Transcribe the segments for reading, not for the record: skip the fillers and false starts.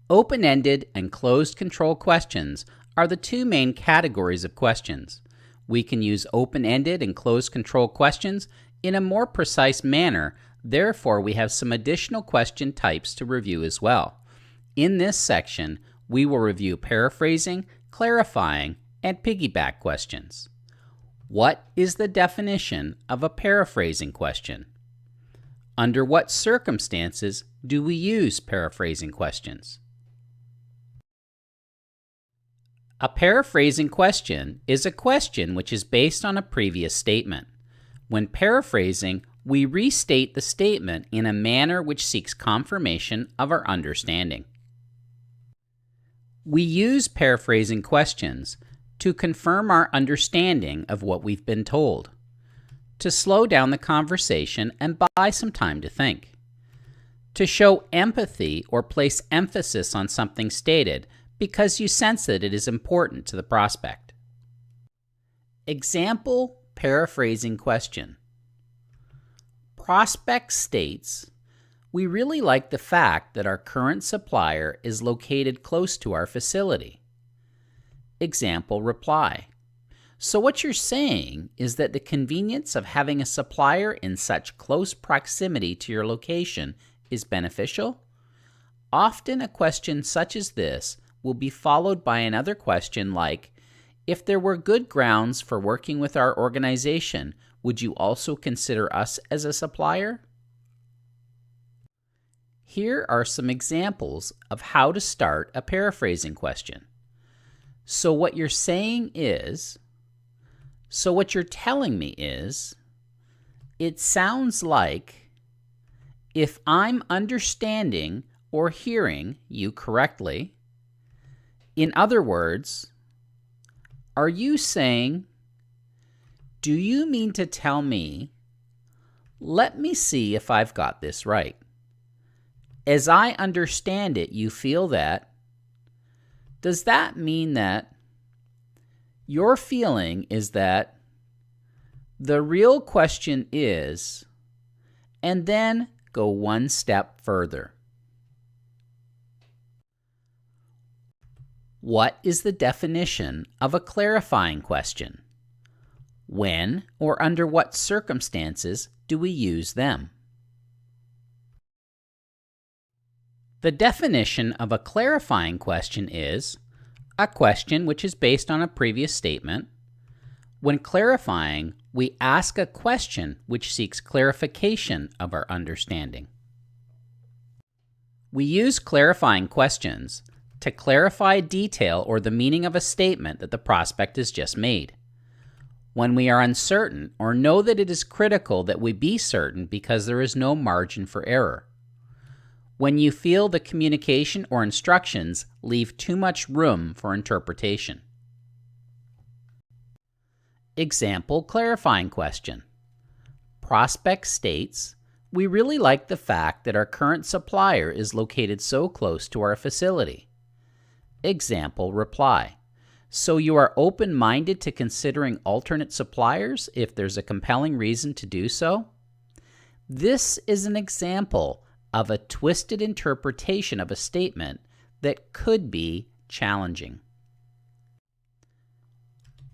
Open-ended and closed control questions are the two main categories of questions. We can use open-ended and closed control questions in a more precise manner, therefore we have some additional question types to review as well. In this section, we will review paraphrasing, clarifying, and piggyback questions. What is the definition of a paraphrasing question? Under what circumstances do we use paraphrasing questions? A paraphrasing question is a question which is based on a previous statement. When paraphrasing, we restate the statement in a manner which seeks confirmation of our understanding. We use paraphrasing questions to confirm our understanding of what we've been told, to slow down the conversation and buy some time to think, to show empathy or place emphasis on something stated because you sense that it is important to the prospect. Example paraphrasing question. Prospect states, "We really like the fact that our current supplier is located close to our facility." Example reply. "So what you're saying is that the convenience of having a supplier in such close proximity to your location is beneficial?" Often a question such as this will be followed by another question like, "If there were good grounds for working with our organization, would you also consider us as a supplier?" Here are some examples of how to start a paraphrasing question. "So what you're saying is," "So what you're telling me is," "It sounds like," "If I'm understanding or hearing you correctly," in other words, "Are you saying," "Do you mean to tell me," "Let me see if I've got this right," "As I understand it, you feel that," "Does that mean that," "Your feeling is that," "The real question is," and then go one step further. What is the definition of a clarifying question? When or under what circumstances do we use them? The definition of a clarifying question is a question which is based on a previous statement. When clarifying, we ask a question which seeks clarification of our understanding. We use clarifying questions to clarify detail or the meaning of a statement that the prospect has just made. When we are uncertain or know that it is critical that we be certain because there is no margin for error. When you feel the communication or instructions leave too much room for interpretation. Example clarifying question. Prospect states, "We really like the fact that our current supplier is located so close to our facility." Example reply. "So you are open-minded to considering alternate suppliers if there's a compelling reason to do so?" This is an example of a twisted interpretation of a statement that could be challenging.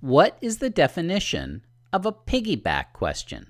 What is the definition of a piggyback question?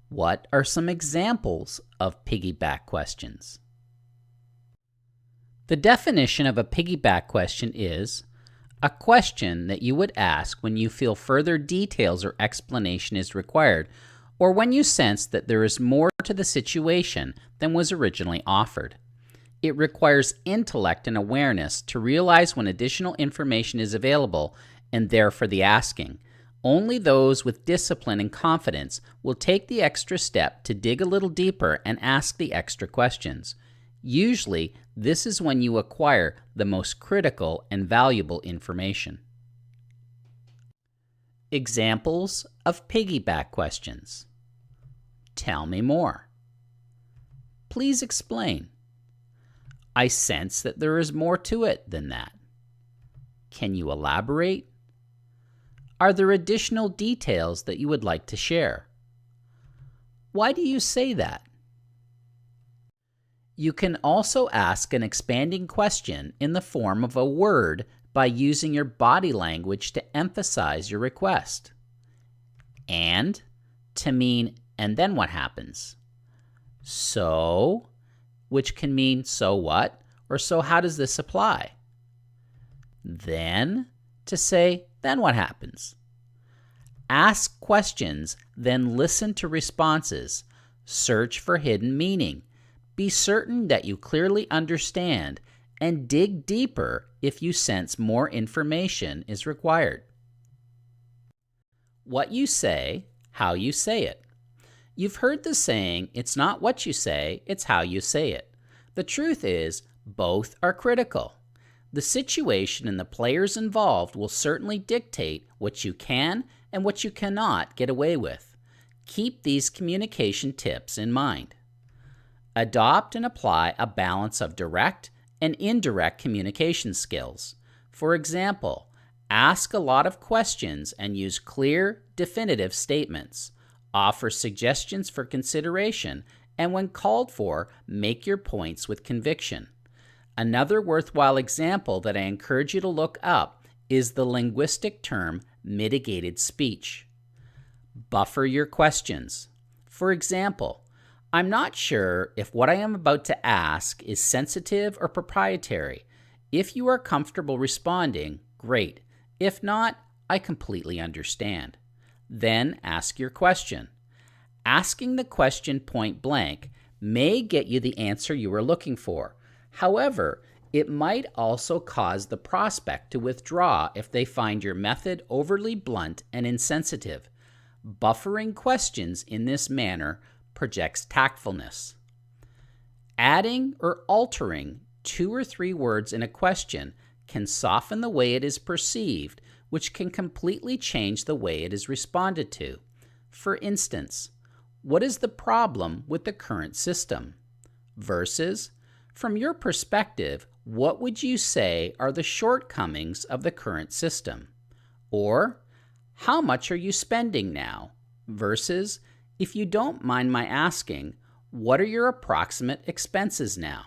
What are some examples of piggyback questions? The definition of a piggyback question is a question that you would ask when you feel further details or explanation is required, or when you sense that there is more to the situation than was originally offered. It requires intellect and awareness to realize when additional information is available and there for the asking. Only those with discipline and confidence will take the extra step to dig a little deeper and ask the extra questions. Usually, this is when you acquire the most critical and valuable information. Examples of piggyback questions. Tell me more. Please explain. I sense that there is more to it than that. Can you elaborate? Are there additional details that you would like to share? Why do you say that? You can also ask an expanding question in the form of a word by using your body language to emphasize your request. And to mean, and then what happens? So, which can mean so what, or so how does this apply? Then, to say, then what happens? Ask questions, then listen to responses. Search for hidden meaning. Be certain that you clearly understand, and dig deeper if you sense more information is required. What you say, how you say it. You've heard the saying, it's not what you say, it's how you say it. The truth is, both are critical. The situation and the players involved will certainly dictate what you can and what you cannot get away with. Keep these communication tips in mind. Adopt and apply a balance of direct and indirect communication skills. For example, ask a lot of questions and use clear, definitive statements. Offer suggestions for consideration, and when called for, make your points with conviction. Another worthwhile example that I encourage you to look up is the linguistic term mitigated speech. Buffer your questions. For example, I'm not sure if what I am about to ask is sensitive or proprietary. If you are comfortable responding, great. If not, I completely understand. Then ask your question. Asking the question point blank may get you the answer you are looking for. However, it might also cause the prospect to withdraw if they find your method overly blunt and insensitive. Buffering questions in this manner projects tactfulness. Adding or altering 2 or 3 words in a question can soften the way it is perceived, which can completely change the way it is responded to. For instance, what is the problem with the current system? Versus, from your perspective, what would you say are the shortcomings of the current system? Or, how much are you spending now? Versus, if you don't mind my asking, what are your approximate expenses now?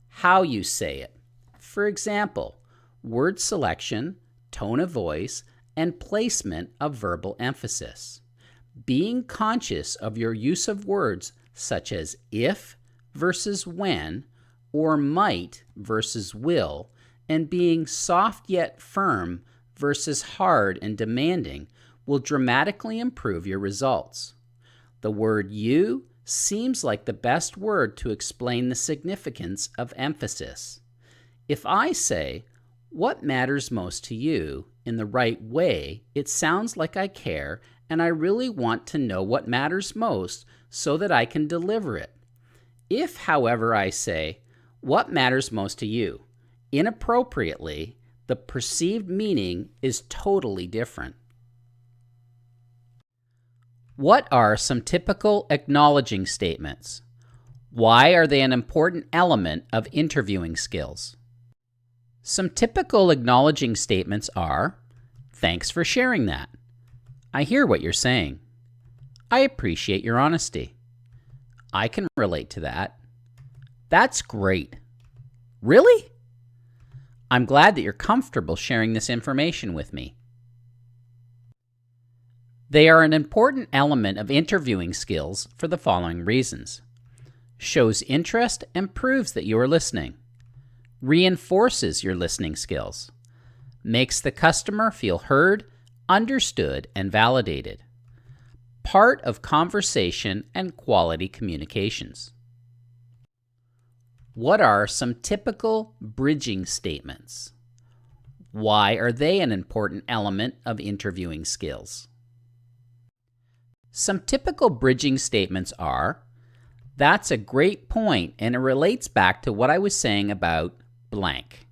How you say it. For example, word selection, tone of voice, and placement of verbal emphasis. Being conscious of your use of words such as if versus when, or might versus will, and being soft yet firm versus hard and demanding will dramatically improve your results. The word you seems like the best word to explain the significance of emphasis. If I say, what matters most to you, in the right way, it sounds like I care and I really want to know what matters most so that I can deliver it. If, however, I say, what matters most to you, inappropriately, the perceived meaning is totally different. What are some typical acknowledging statements? Why are they an important element of interviewing skills? Some typical acknowledging statements are, thanks for sharing that. I hear what you're saying. I appreciate your honesty. I can relate to that. That's great. Really? I'm glad that you're comfortable sharing this information with me. They are an important element of interviewing skills for the following reasons. Shows interest and proves that you are listening. Reinforces your listening skills. Makes the customer feel heard, understood, and validated. Part of conversation and quality communications. What are some typical bridging statements? Why are they an important element of interviewing skills? Some typical bridging statements are, that's a great point and it relates back to what I was saying about blank.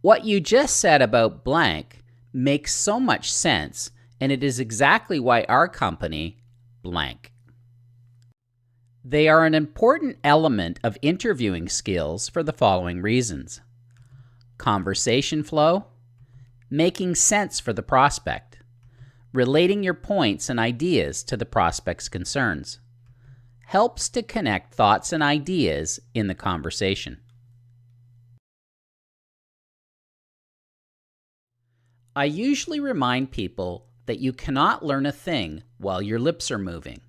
What you just said about blank makes so much sense, and it is exactly why our company blank. They are an important element of interviewing skills for the following reasons. Conversation flow, making sense for the prospect, relating your points and ideas to the prospect's concerns, helps to connect thoughts and ideas in the conversation. I usually remind people that you cannot learn a thing while your lips are moving.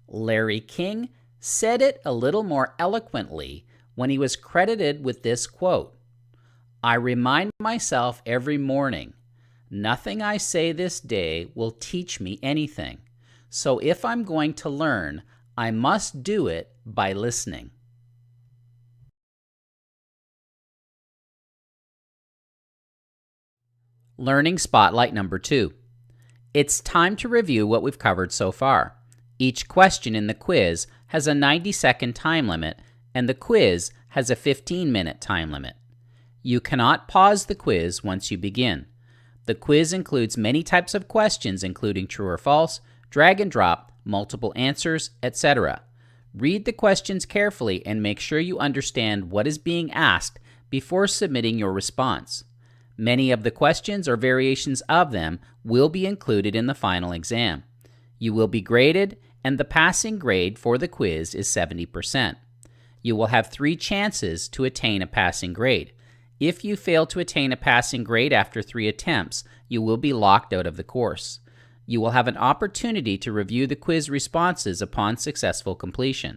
Larry King said it a little more eloquently when he was credited with this quote, "I remind myself every morning, nothing I say this day will teach me anything. So if I'm going to learn, I must do it by listening." Learning Spotlight number 2. It's time to review what we've covered so far. Each question in the quiz has a 90-second time limit, and the quiz has a 15-minute time limit. You cannot pause the quiz once you begin. The quiz includes many types of questions, including true or false, drag and drop, multiple answers, etc. Read the questions carefully and make sure you understand what is being asked before submitting your response. Many of the questions or variations of them will be included in the final exam. You will be graded, and the passing grade for the quiz is 70%. You will have 3 chances to attain a passing grade. If you fail to attain a passing grade after 3 attempts, you will be locked out of the course. You will have an opportunity to review the quiz responses upon successful completion.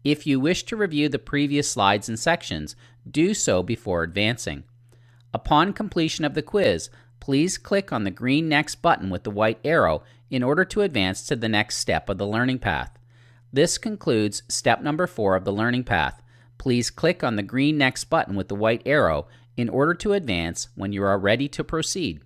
If you wish to review the previous slides and sections, do so before advancing. Upon completion of the quiz, please click on the green Next button with the white arrow in order to advance to the next step of the learning path. This concludes step number 4 of the learning path. Please click on the green Next button with the white arrow in order to advance when you are ready to proceed.